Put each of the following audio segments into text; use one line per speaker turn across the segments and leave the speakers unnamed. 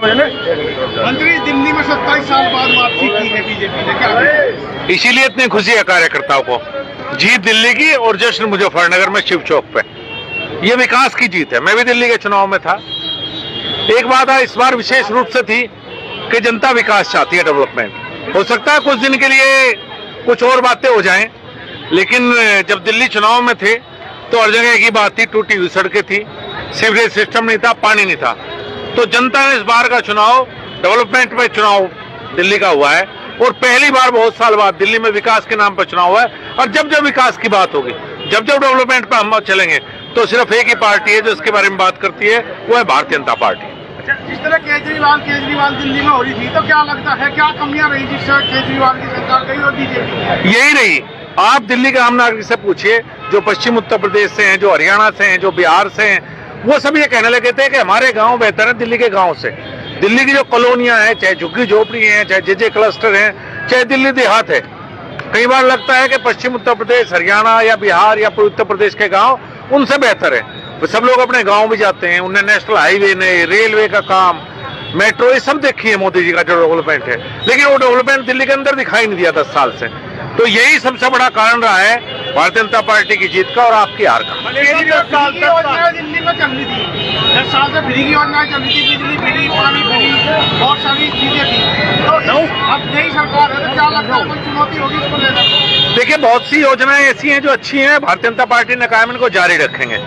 मंत्री दिल्ली में 27 साल बाद वापसी की है बीजेपी ने, क्या
इसीलिए इतनी खुशी है कार्यकर्ताओं को। जीत दिल्ली की और जश्न मुजफ्फरनगर में शिव चौक पे, ये विकास की जीत है। मैं भी दिल्ली के चुनाव में था। एक बात इस बार विशेष रूप से थी कि जनता विकास चाहती है, डेवलपमेंट। हो सकता है कुछ दिन के लिए कुछ और बातें हो जाएं, लेकिन जब दिल्ली चुनाव में थे तो हर जगह एक ही बात थी, टूटी हुई सड़कें थी, सीवरेज सिस्टम नहीं था, पानी नहीं था। तो जनता ने इस बार का चुनाव डेवलपमेंट में चुनाव दिल्ली का हुआ है, और पहली बार बहुत साल बाद दिल्ली में विकास के नाम पर चुनाव हुआ है। और जब जब विकास की बात होगी, जब जब डेवलपमेंट पर हम चलेंगे, तो सिर्फ एक ही पार्टी है जो इसके बारे में बात करती है, वो है भारतीय जनता पार्टी।
जिस तरह केजरीवाल दिल्ली में हो रही थी, तो क्या लगता है क्या कमियां रही जिससे केजरीवाल की सरकार गई और बीजेपी?
यही रही। आप दिल्ली के आम नागरिक से पूछिए, जो पश्चिम उत्तर प्रदेश से हैं, जो हरियाणा से हैं, जो बिहार से हैं, वो सब ये कहने लगे थे कि हमारे गांव बेहतर है दिल्ली के गांव से। दिल्ली की जो कॉलोनियां हैं, चाहे झुग्गी झोपड़ी हैं, चाहे जे क्लस्टर हैं, चाहे दिल्ली देहात है, कई बार लगता है कि पश्चिम उत्तर प्रदेश, हरियाणा या बिहार या पूर्व उत्तर प्रदेश के गांव उनसे बेहतर है। वो सब लोग अपने गांव भी जाते हैं, उन्हें नेशनल हाईवे ने, रेलवे का काम, मेट्रो, ये सब देखी है मोदी जी का जो डेवलपमेंट है, लेकिन वो डेवलपमेंट दिल्ली के अंदर दिखाई नहीं दिया 10 साल से। तो यही सबसे बड़ा कारण रहा है भारतीय जनता पार्टी की जीत का और आपकी हार का।
दिल्ली में चल रही थी 10 साल से, फ्री की योजनाएं चल रही थी, बिजली फ्री, पानी फ्री, बहुत सारी चीजें थी। तो अब नई सरकार है, तो क्या लगता है कोई चुनौती होगी उसको लेकर?
देखिए, बहुत सी योजनाएं ऐसी हैं जो अच्छी हैं, भारतीय जनता पार्टी ने कायम इनको जारी रखेंगे।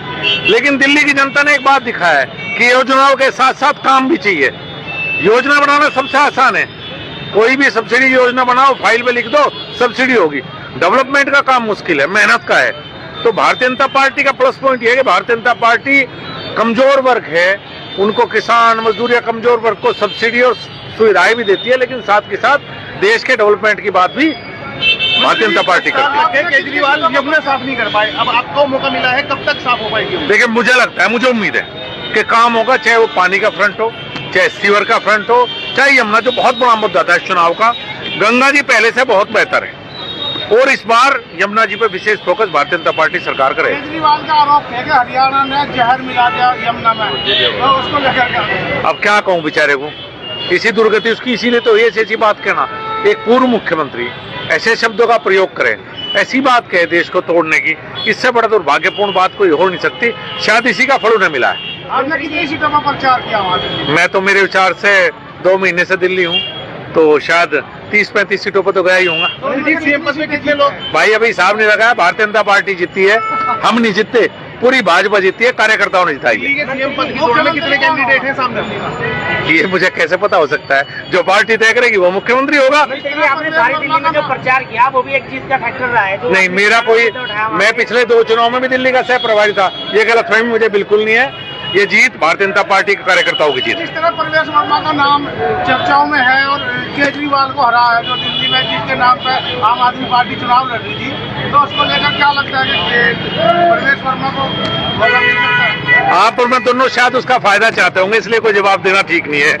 लेकिन दिल्ली की जनता ने एक बात दिखाया है कि योजनाओं के साथ साथ काम भी चाहिए। योजना बनाना सबसे आसान है, कोई भी सब्सिडी योजना बनाओ, फाइल पे लिख दो, सब्सिडी होगी। डेवलपमेंट का काम मुश्किल है, मेहनत का है। तो भारतीय जनता पार्टी का प्लस पॉइंट यह है कि भारतीय जनता पार्टी कमजोर वर्ग है, उनको किसान, मजदूर या कमजोर वर्ग को सब्सिडी और सुविधाएं भी देती है, लेकिन साथ के साथ देश के डेवलपमेंट की बात भी भारतीय जनता पार्टी करती है।
केजरीवाल यमुना साफ नहीं कर पाए, अब आपको मौका मिला है, कब तक साफ हो पाएगी?
देखिए, मुझे लगता है, मुझे उम्मीद है कि काम होगा, चाहे वो पानी का फ्रंट हो, चाहे सीवर का फ्रंट हो, चाहे यमुना, जो बहुत बड़ा मुद्दा था इस चुनाव का। गंगा जी पहले से बहुत बेहतर है, और इस बार यमुना जी पर विशेष फोकस भारतीय जनता पार्टी सरकार करेगी।
केजरीवाल का आरोप है कि हरियाणा ने जहर मिला दिया यमुना में, तो उसको लेकर
अब क्या कहूँ बेचारे को, इसी दुर्गति उसकी, इसीलिए तो ये ऐसी बात कहना, एक पूर्व मुख्यमंत्री ऐसे शब्दों का प्रयोग करे, ऐसी बात कहे देश को तोड़ने की, इससे बड़ा दुर्भाग्यपूर्ण बात कोई हो नहीं सकती। शायद इसी का फल उन्हें मिला है।
आपने कितनी सीटों पर प्रचार किया वहाँ?
मैं तो मेरे विचार से 2 महीने से दिल्ली हूँ, तो शायद 30-35 सीटों पर तो गया ही हूँगा।
सीएम पद में कितने लोग?
भाई अभी हिसाब नहीं लगाया, भारतीय जनता पार्टी जीती है, हम नहीं जीतते, पूरी भाजपा जीती है, कार्यकर्ताओं ने जिताई है।
सीएम पद की दौड़ में कितने कैंडिडेट हैं सामने?
ये मुझे कैसे पता हो सकता है? जो पार्टी तय करेगी वो मुख्यमंत्री होगा।
आपने सारी दिल्ली में जो प्रचार किया वो भी एक जीत का फैक्टर रहा है।
नहीं, मेरा कोई, मैं पिछले 2 चुनाव में भी दिल्ली का सह प्रभारी था, ये गलतफहमी मुझे बिल्कुल नहीं है। ये जीत भारतीय जनता पार्टी के कार्यकर्ताओं की जीत।
जिस तरह प्रवेश वर्मा का नाम चर्चाओं में है और केजरीवाल को हरा है जो दिल्ली में, जिसके नाम पर आम आदमी पार्टी चुनाव लड़ रही थी, तो उसको लेकर क्या लगता है कि प्रवेश वर्मा को मौका मिल सकता है?
आप और मैं दोनों शायद उसका फायदा चाहते होंगे, इसलिए कोई जवाब देना ठीक नहीं है।